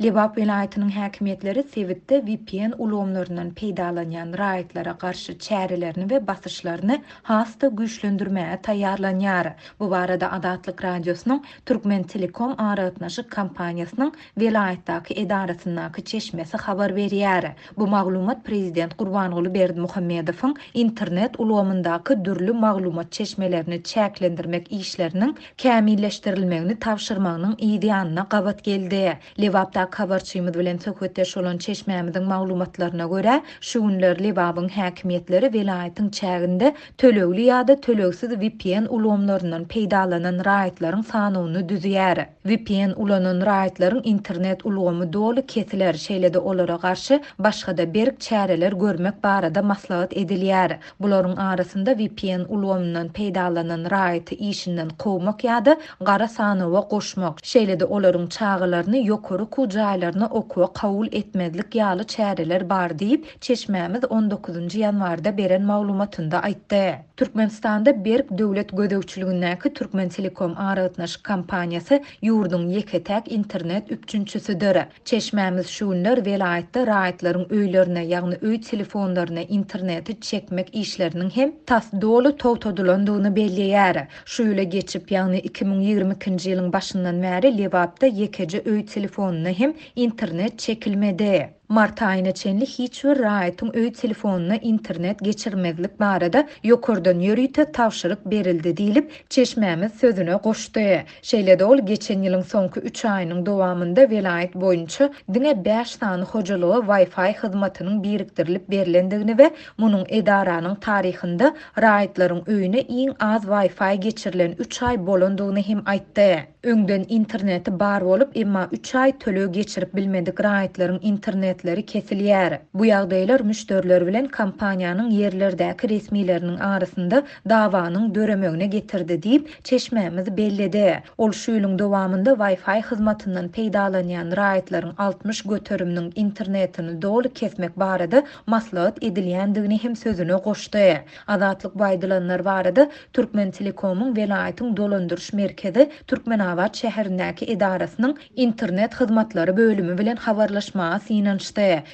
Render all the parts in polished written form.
Lebap vilayetinin häkimetleri Sewitde VPN ulgamlaryndan peýdalanýan raýatlara garşy çärelerini we basışlaryny hasta güýçlendirmäge taýýarlanýar. Bu barada Adatlyk radiosynyň Türkmen Telekom araýatnaşyk kompaniýasynyň vilayetdäki edarasynyň çeşmesi habar berýär. Bu maglumat Prezident Gurbanguly Berdimuhammedowyň internet ulgamyndaky dürli maglumat çeşmelerini çäklendirmek işlerinin kämilleşdirilmegini tawşyrmagynyň ideýanyna gabat geldi. Lebapda habarçymyz bilen söhbetdeş bolan çeşmämiziň maglumatlaryna görä, şu günler Lebabyň häkimetleri vilayetin çäginde tölegli ýa-da tölegsiz VPN ulgamlaryndan peýdalanan raýatlaryň sanyny düzýär. VPN ulanan raýatlaryň internet ulgamy dolu kesiler, şeýle-de olara garşy başga-da berk çäreler görmek barada maslahat edilýär. Bularyň arasynda VPN ulgamyndan peýdalanan raýaty işinden kowmak ýa-da gara sanyga goşmak, şeýle-de olaryň çağılaryny ýokary jaýlaryna okuwa kabul etmezlik ýaly çäreler bar diýip çeşmämiz 19-njy ýanwarda beren maglumatynda aýtdy. Türkmenistanda berk döwlet gödäwçiligindäki Türkmen Telekom araýatnaşyk kompaniýasy ýurdun ýeketäk internet üçinçisidir. Çeşmämiz şu günler vilayetde raýatlaryň öýlerine, ýagny öý telefonlaryna interneti çekmek işleriniň hem tas dolu towtadylandygyny belliýär. Şu ýyla geçip ýagny 2022-nji ýylyň başyndan bäri Lebapda ýekeje öý telefonuny hem internet çekilmedi. Mart aýyna çenli hiç bir raýatyň öý telefonuna internet geçirmezlik barada ýokurdan ýörüýte tawşyryk berildi diýilip çeşmämiz sözüne goşdy. Şeýle-de ol geçen ýylyň soňky 3 aýynyň dowamynda vilayet boýunça diňe 5 sany hojalygy Wi-Fi hyzmatynyň birikdirilip berilendigini we munyň edaranyň taryhynda raýatlaryň öýüne iň az Wi-Fi geçirilen 3 aý bolandygyny hem aýtdy. Öňden interneti bar bolup, emma 3 aý tölegi geçirip bilmedik raýatlaryň internetleri kesilýär. Bu ýagdaýlar müşteriler bilen kompaniýanyň ýerlerdäki resmileriniň arasynda dawanyň döremegine getirdi diýip çeşmämiz bellidi. Ol şu ýylyň dowamynda Wi-Fi hyzmatyndan peýdalanýan raýatlaryň 60 göteriminiň internetini dolu kesmek barada maslahat edilýändigini hem sözüne goşdy. Adatlyk baýdylanlar barada Türkmen Telekomyň vilayetiň dolandyrış merkezi Türkmen şäherindäki edarasynyň internet hyzmatlary bölümi bilen habarlaşmaga synanşdy.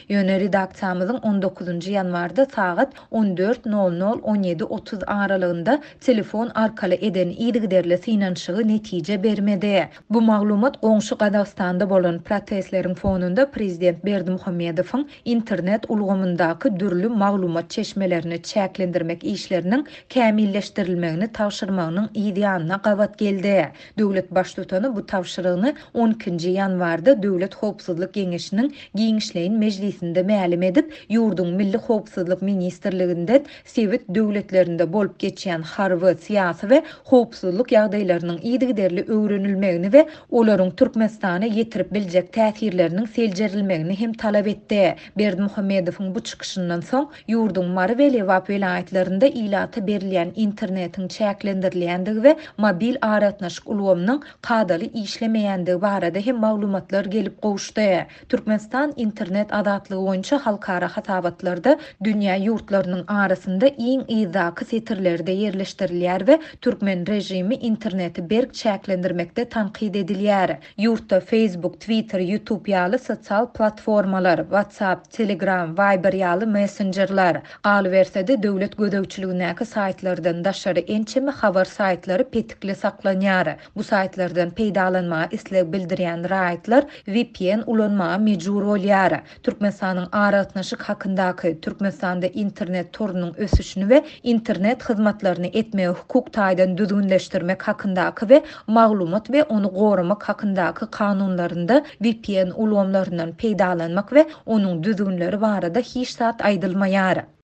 Ýöne redaksiýamyzyň 19-njy ýanwarda sagat 14:00-17:30 aralygynda telefon arkaly eden ýigderle synanşygy netije bermedi. Bu maglumat goňşy Gazakstanda bolan protestleriň fonunda Prezident Berdimuhammedowyň internet ulgamyndaky dürli maglumat çeşmelerini çäklendirmek işleriniň kämilleşdirilmegini tawşyrmagynyň ideýanyna gabat geldi. Döwlet başlutany bu tawşyrygyny 12-nji ýanwarda Döwlet Howpsuzlyk Geňeşiniň Giňişleýin mejlisinde mälim edip, ýurdun Milli Howpsuzlyk Ministrliginde Sewit döwletlerinde bolup geçýän harby, syýasy we howpsuzlyk ýagdaýlarynyň ýigderli öwrenilmegini we olaryň Türkmenistana ýetirip biljek täsirleriniň seljerilmegini hem talap etdi. Berdimuhammedowyň bu çykyşyndan soň ýurdun Mary we Lebap vilayetlerinde ilata berilýän internetiň çäklendirilýändigi we mobil araýatnaşyk ulgamynyň kadaly işlemeýändigi barada hem maglumatlar gelip gowuşdy. Türkmenistan internet adatlygy boýunça halkara hasabatlarda dünýä ýurtlarynyň arasynda iň ýyzaki setirlerde ýerleşdirilýär we türkmen rejimi interneti berk çäklendirmekde tanqid edilýär. Ýurtda Facebook, Twitter, YouTube ýaly sosial platformalar, WhatsApp, Telegram, Viber ýaly messengerler, galybersede döwlet gödäwçiligindäki saytlardan daşary ençemi habar saytlary petikli saklanýar. Bu saytlardan peýdalanmaga isleg bildirýän raýatlar VPN ulanmaga mejbur bolýar. Türkmenistanyň araýatnaşyk hakyndaky Türkmenistanda internet torunyň ösüşini we internet hyzmatlaryny etmege hukuk taýdan düzgünleşdirmek hakyndaky we maglumat we onu gorumak hakyndaky kanunlarynda VPN ulamlaryndan peýdalanmak we onuň düzgünleri barada hiç zat aýdylmaýar.